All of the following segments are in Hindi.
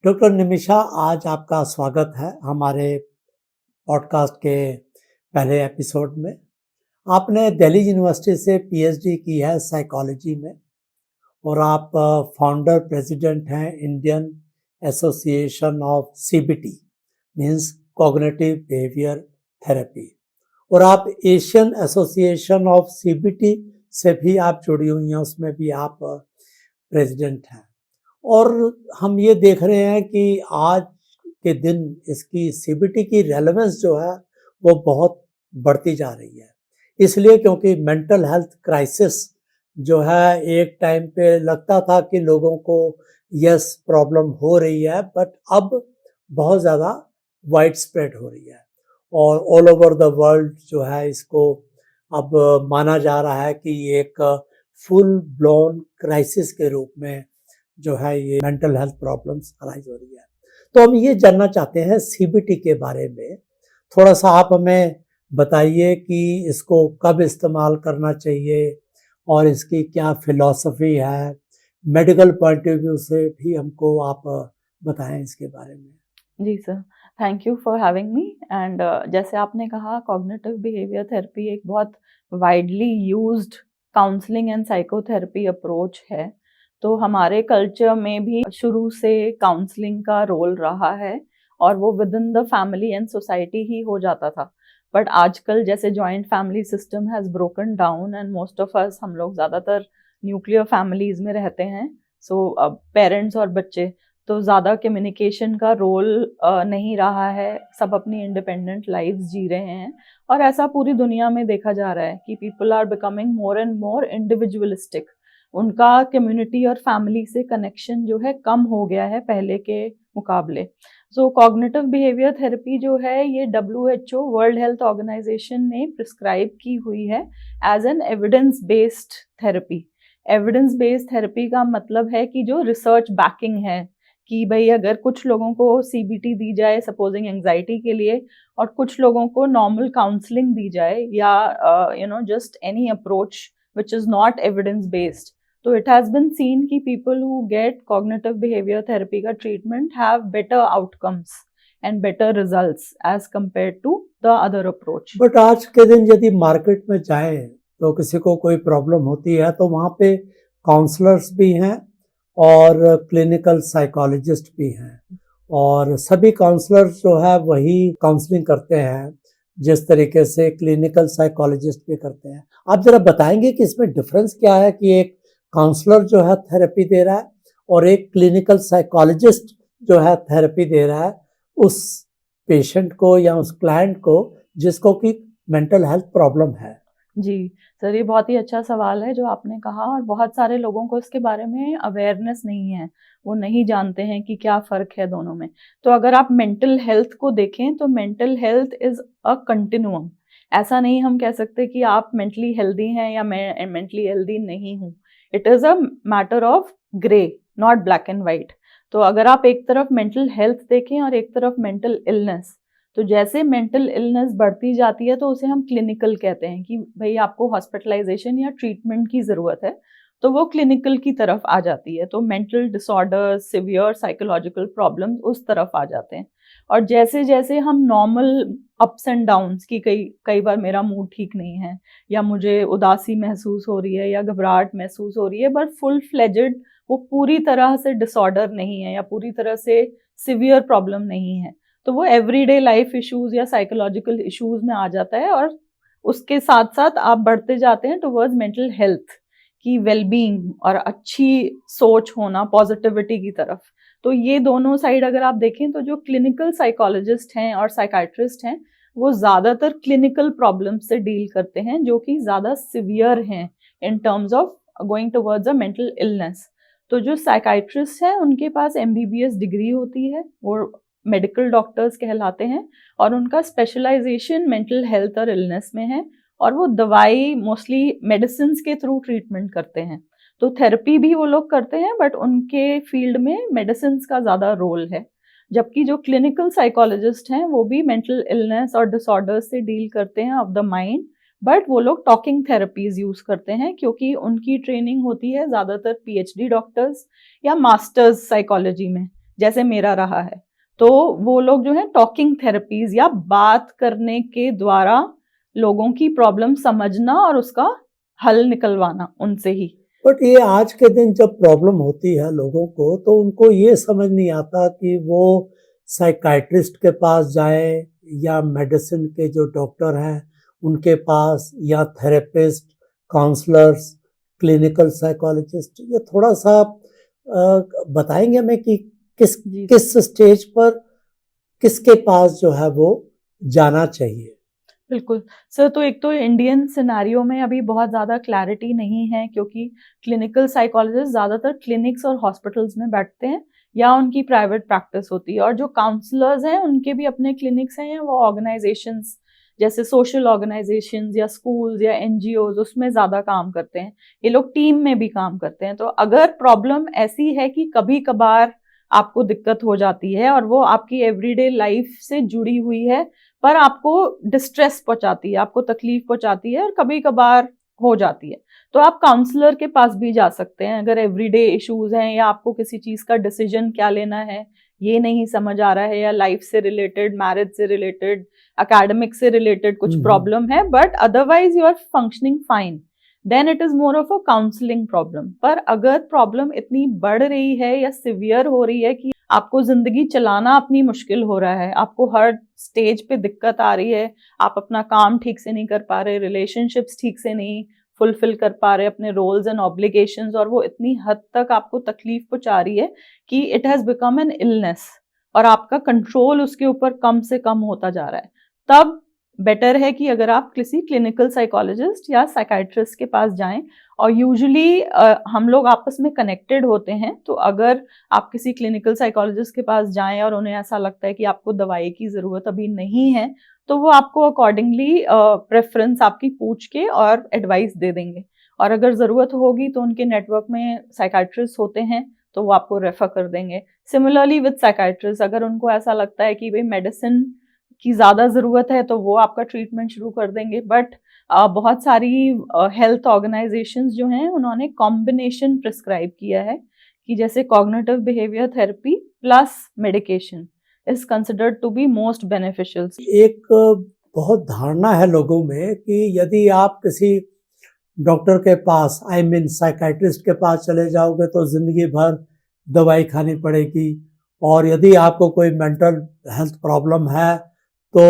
डॉक्टर निमिषा, आज आपका स्वागत है हमारे पॉडकास्ट के पहले एपिसोड में। आपने दिल्ली यूनिवर्सिटी से पीएचडी की है साइकोलॉजी में और आप फाउंडर प्रेसिडेंट हैं Indian association of CBT, means cognitive behaviour therapy, और आप एशियन एसोसिएशन ऑफ सीबीटी से भी आप जुड़ी हुई हैं, उसमें भी आप प्रेसिडेंट हैं। और हम ये देख रहे हैं कि आज के दिन इसकी सीबीटी की रेलेवेंस जो है वो बहुत बढ़ती जा रही है, इसलिए क्योंकि मेंटल हेल्थ क्राइसिस जो है एक टाइम पे लगता था कि लोगों को यस प्रॉब्लम हो रही है, बट अब बहुत ज़्यादा वाइड स्प्रेड हो रही है और ऑल ओवर द वर्ल्ड जो है इसको अब माना जा रहा है कि एक फुल ब्लोन क्राइसिस के रूप में जो है ये मेंटल हेल्थ प्रॉब्लम्स अराइज हो रही है। तो हम ये जानना चाहते हैं सीबीटी के बारे में, थोड़ा सा आप हमें बताइए कि इसको कब इस्तेमाल करना चाहिए और इसकी क्या फिलॉसफी है, मेडिकल पॉइंट ऑफ व्यू से भी हमको आप बताएं इसके बारे में। जी sir, thank you for having me. And जैसे आपने कहा, कॉग्निटिव बिहेवियर थेरेपी एक बहुत widely used counselling and psychotherapy approach है। तो हमारे कल्चर में भी शुरू से काउंसलिंग का रोल रहा है और वो within the family and society ही हो जाता था। बट आजकल जैसे joint family system has broken down and most of us, हम लोग ज़्यादातर न्यूक्लियर फैमिलीज में रहते हैं। सो अब पेरेंट्स और बच्चे तो ज़्यादा कम्युनिकेशन का रोल नहीं रहा है, सब अपनी इंडिपेंडेंट लाइफ्स जी रहे हैं। और ऐसा पूरी दुनिया में देखा जा रहा है कि people are becoming more and more individualistic. उनका कम्युनिटी और फैमिली से कनेक्शन जो है कम हो गया है पहले के मुकाबले। सो कॉग्निटिव बिहेवियर थेरेपी जो है ये WHO वर्ल्ड हेल्थ ऑर्गेनाइजेशन ने प्रिस्क्राइब की हुई है as an evidence based therapy. Evidence based therapy का मतलब है कि जो रिसर्च बैकिंग है कि भाई अगर कुछ लोगों को सीबीटी दी जाए सपोजिंग एंजाइटी के लिए और कुछ लोगों को नॉर्मल काउंसलिंग दी जाए या just any approach which is not evidence based, तो इट हैज बीन सीन कि people who get cognitive behaviour therapy का treatment have better outcomes and better results as compare to the other approach. But आज के दिन यदि मार्केट में जाए तो किसी को कोई प्रॉब्लम होती है तो वहाँ पे काउंसलर्स भी हैं और क्लिनिकल साइकोलॉजिस्ट भी हैं, और सभी काउंसलर्स जो है वही काउंसलिंग करते हैं जिस तरीके से क्लिनिकल साइकोलॉजिस्ट भी करते हैं। आप ज़रा बताएंगे कि इसमें डिफरेंस क्या है कि एक काउंसलर जो है थेरेपी दे रहा है और एक क्लिनिकल साइकोलॉजिस्ट जो है थेरेपी दे रहा है उस पेशेंट को या उस क्लाइंट को जिसको कि मेंटल हेल्थ प्रॉब्लम है। जी सर, ये बहुत ही अच्छा सवाल है जो आपने कहा, और बहुत सारे लोगों को इसके बारे में अवेयरनेस नहीं है, वो नहीं जानते हैं कि क्या फ़र्क है दोनों में। तो अगर आप मेंटल हेल्थ को देखें तो मेंटल हेल्थ इज़ अ कंटिन्यूअम। ऐसा नहीं हम कह सकते कि आप मेंटली हेल्दी हैं या मैं मेंटली हेल्दी नहीं हूँ। It is a matter of grey, not black and white. तो अगर आप एक तरफ मेंटल हेल्थ देखें और एक तरफ मेंटल इलनेस, तो जैसे मेंटल इलनेस बढ़ती जाती है तो उसे हम क्लिनिकल कहते हैं कि भाई आपको हॉस्पिटलाइजेशन या ट्रीटमेंट की ज़रूरत है, तो वो क्लिनिकल की तरफ आ जाती है। तो mental disorders, severe psychological problems उस तरफ आ जाते हैं। और जैसे जैसे हम नॉर्मल अप्स एंड डाउन्स की, कई कई बार मेरा मूड ठीक नहीं है या मुझे उदासी महसूस हो रही है या घबराहट महसूस हो रही है, बट फुल फ्लेजेड वो पूरी तरह से डिसऑर्डर नहीं है या पूरी तरह से सिवियर प्रॉब्लम नहीं है, तो वो एवरीडे लाइफ इश्यूज या साइकोलॉजिकल इश्यूज में आ जाता है। और उसके साथ साथ आप बढ़ते जाते हैं टुवर्ड्स मेंटल हेल्थ की वेलबींग और अच्छी सोच होना, पॉजिटिविटी की तरफ। तो ये दोनों साइड अगर आप देखें तो जो क्लिनिकल साइकोलॉजिस्ट हैं और साइकाइट्रिस्ट हैं वो ज़्यादातर क्लिनिकल प्रॉब्लम से डील करते हैं जो कि ज़्यादा सिवियर हैं in terms of going towards a mental illness. तो जो साइकाइट्रिस्ट हैं उनके पास MBBS डिग्री होती है, वो मेडिकल डॉक्टर्स कहलाते हैं और उनका स्पेशलाइजेशन मेंटल हेल्थ और इलनेस में है, और वो दवाई मोस्टली मेडिसिन के थ्रू ट्रीटमेंट करते हैं। तो थेरेपी भी वो लोग करते हैं बट उनके फील्ड में मेडिसिन का ज़्यादा रोल है। जबकि जो क्लिनिकल साइकोलॉजिस्ट हैं वो भी मेंटल इलनेस और डिसऑर्डर्स से डील करते हैं ऑफ द माइंड, बट वो लोग टॉकिंग थेरेपीज यूज करते हैं क्योंकि उनकी ट्रेनिंग होती है ज़्यादातर PhD डॉक्टर्स या मास्टर्स साइकोलॉजी में, जैसे मेरा रहा है, तो वो लोग जो है टॉकिंग थेरेपीज या बात करने के द्वारा लोगों की प्रॉब्लम समझना और उसका हल निकलवाना उनसे ही। बट ये आज के दिन जब प्रॉब्लम होती है लोगों को, तो उनको ये समझ नहीं आता कि वो साइकाइट्रिस्ट के पास जाए या मेडिसिन के जो डॉक्टर हैं उनके पास, या थेरेपिस्ट, काउंसलर्स, क्लिनिकल साइकोलॉजिस्ट। ये थोड़ा सा बताएंगे हमें कि किस जी किस स्टेज पर किसके पास जो है वो जाना चाहिए। बिल्कुल सर। तो एक तो इंडियन सिनेरियो में अभी बहुत ज़्यादा क्लैरिटी नहीं है, क्योंकि क्लिनिकल साइकोलॉजिस्ट ज़्यादातर क्लिनिक्स और हॉस्पिटल्स में बैठते हैं या उनकी प्राइवेट प्रैक्टिस होती है, और जो काउंसलर्स हैं उनके भी अपने क्लिनिक्स हैं, वो ऑर्गेनाइजेशंस जैसे सोशल ऑर्गेनाइजेशंस या स्कूल्स या एनजीओज उसमें ज़्यादा काम करते हैं। ये लोग टीम में भी काम करते हैं। तो अगर प्रॉब्लम ऐसी है कि कभी कभार आपको दिक्कत हो जाती है और वो आपकी एवरीडे लाइफ से जुड़ी हुई है, पर आपको डिस्ट्रेस पहुंचाती है, आपको तकलीफ पहुंचाती है और कभी कभार हो जाती है, तो आप काउंसलर के पास भी जा सकते हैं। अगर एवरीडे इश्यूज हैं या आपको किसी चीज का डिसीजन क्या लेना है ये नहीं समझ आ रहा है, या लाइफ से रिलेटेड, मैरिज से रिलेटेड, एकेडमिक से रिलेटेड कुछ प्रॉब्लम है, but otherwise you are functioning fine, then it is more of a counselling problem. पर अगर प्रॉब्लम इतनी बढ़ रही है या सिवियर हो रही है कि आपको जिंदगी चलाना अपनी मुश्किल हो रहा है, आपको हर स्टेज पे दिक्कत आ रही है, आप अपना काम ठीक से नहीं कर पा रहे, रिलेशनशिप्स ठीक से नहीं फुलफिल कर पा रहे, अपने रोल्स एंड ऑब्लिगेशंस, और वो इतनी हद तक आपको तकलीफ पहुंचा रही है कि it has become an illness और आपका कंट्रोल उसके ऊपर कम से कम होता जा रहा है, तब बेटर है कि अगर आप किसी क्लिनिकल साइकोलॉजिस्ट या साइकाइट्रिस्ट के पास जाएं। और यूजुअली हम लोग आपस में कनेक्टेड होते हैं, तो अगर आप किसी क्लिनिकल साइकोलॉजिस्ट के पास जाएं और उन्हें ऐसा लगता है कि आपको दवाई की ज़रूरत अभी नहीं है, तो वो आपको अकॉर्डिंगली प्रेफरेंस आपकी पूछ के और एडवाइस दे देंगे। और अगर ज़रूरत होगी तो उनके नेटवर्क में साइकाइट्रिस्ट होते हैं, तो वो आपको रेफर कर देंगे। सिमिलरली विद साइकाइट्रिस्ट, अगर उनको ऐसा लगता है कि भाई मेडिसिन की ज़्यादा ज़रूरत है तो वो आपका ट्रीटमेंट शुरू कर देंगे। बट बहुत सारी हेल्थ ऑर्गेनाइजेशंस जो हैं उन्होंने कॉम्बिनेशन प्रिस्क्राइब किया है कि जैसे cognitive behaviour therapy plus medication is considered to be most beneficial. एक बहुत धारणा है लोगों में कि यदि आप किसी डॉक्टर के पास, आई मीन साइकाइट्रिस्ट के पास चले जाओगे तो जिंदगी भर दवाई खानी पड़ेगी, और यदि आपको कोई मेंटल हेल्थ प्रॉब्लम है तो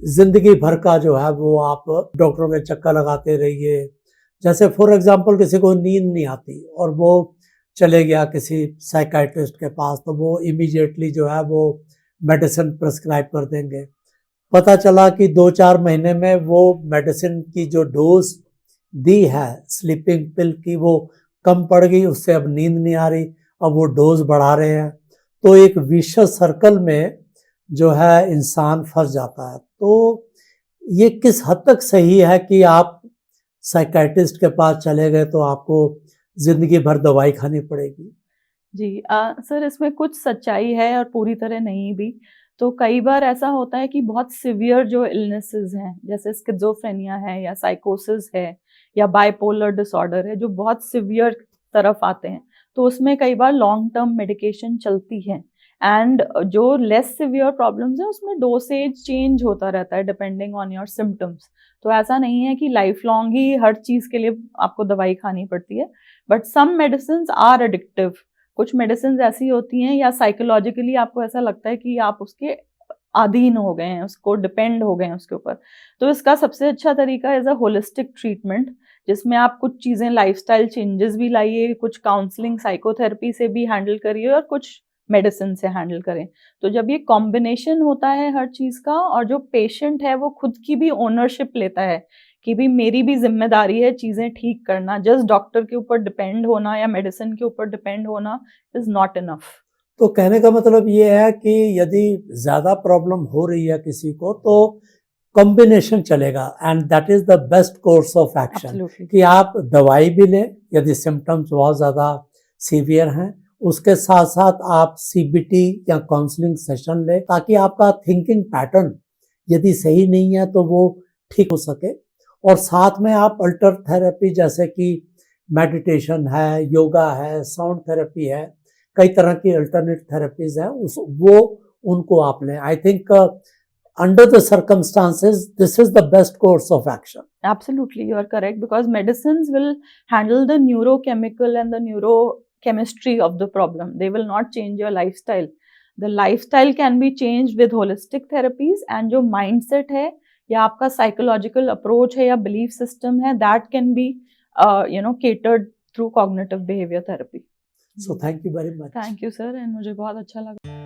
जिंदगी भर का जो है वो आप डॉक्टरों के चक्कर लगाते रहिए। जैसे फॉर एग्जांपल किसी को नींद नहीं आती और वो चले गया किसी साइकाइट्रिस्ट के पास, तो वो इमीडिएटली जो है वो मेडिसिन प्रिस्क्राइब कर देंगे। पता चला कि 2-4 महीने में वो मेडिसिन की जो डोज दी है स्लीपिंग पिल की वो कम पड़ गई, उससे अब नींद नहीं आ रही, अब वो डोज बढ़ा रहे हैं। तो एक विशियस सर्कल में जो है इंसान फंस जाता है। तो ये किस हद तक सही है कि आप साइकाइट्रिस्ट के पास चले गए तो आपको जिंदगी भर दवाई खानी पड़ेगी? जी सर, इसमें कुछ सच्चाई है और पूरी तरह नहीं भी। तो कई बार ऐसा होता है कि बहुत सिवियर जो इलनेसेस हैं, जैसे स्किज़ोफ्रेनिया है या साइकोसिस है या बाइपोलर डिसऑर्डर है, जो बहुत सिवियर तरफ आते हैं, तो उसमें कई बार लॉन्ग टर्म मेडिकेशन चलती है। एंड जो लेस सिवियर प्रॉब्लम्स हैं उसमें डोसेज चेंज होता रहता है डिपेंडिंग ऑन योर सिम्टम्स। तो ऐसा नहीं है कि लाइफ लॉन्ग ही हर चीज़ के लिए आपको दवाई खानी पड़ती है। But some medicine are addictive. कुछ मेडिसिन ऐसी होती हैं या साइकोलॉजिकली आपको ऐसा लगता है कि आप उसके अधीन हो गए हैं, उसको डिपेंड हो गए हैं उसके ऊपर। तो इसका सबसे अच्छा तरीका इज अ होलिस्टिक ट्रीटमेंट, जिसमें आप कुछ चीज़ें लाइफस्टाइल चेंजेस भी लाइए, कुछ काउंसलिंग साइकोथेरेपी से भी हैंडल करिए और कुछ मेडिसिन से हैंडल करें। तो जब ये कॉम्बिनेशन होता है हर चीज़ का, और जो पेशेंट है वो खुद की भी ओनरशिप लेता है कि भी मेरी भी जिम्मेदारी है चीज़ें ठीक करना, जस्ट डॉक्टर के ऊपर डिपेंड होना या मेडिसिन के ऊपर डिपेंड होना इज नॉट इनफ। तो कहने का मतलब ये है कि यदि ज़्यादा प्रॉब्लम हो रही है किसी को तो कॉम्बिनेशन चलेगा, and that is the best course of action कि आप दवाई भी लें यदि सिम्टम्स बहुत ज़्यादा सीवियर हैं, उसके साथ साथ आप सीबीटी या काउंसलिंग सेशन लें ताकि आपका थिंकिंग पैटर्न यदि सही नहीं है तो वो ठीक हो सके। और साथ में आप अल्टर थेरेपी जैसे कि मेडिटेशन है, योगा है, साउंड थेरेपी है, कई तरह की अल्टरनेट थेरेपीज है, उस वो उनको आप लें। I think under the circumstances, this is the best course of action. Absolutely, you are correct, because medicines will handle the neurochemical and the neurochemistry of the problem. They will not change your lifestyle. The lifestyle can be changed with holistic therapies, and जो mindset है या आपका psychological approach है या belief system है, that can be catered through cognitive behavior therapy. So thank you very much. Thank you sir, and मुझे बहुत अच्छा लगा.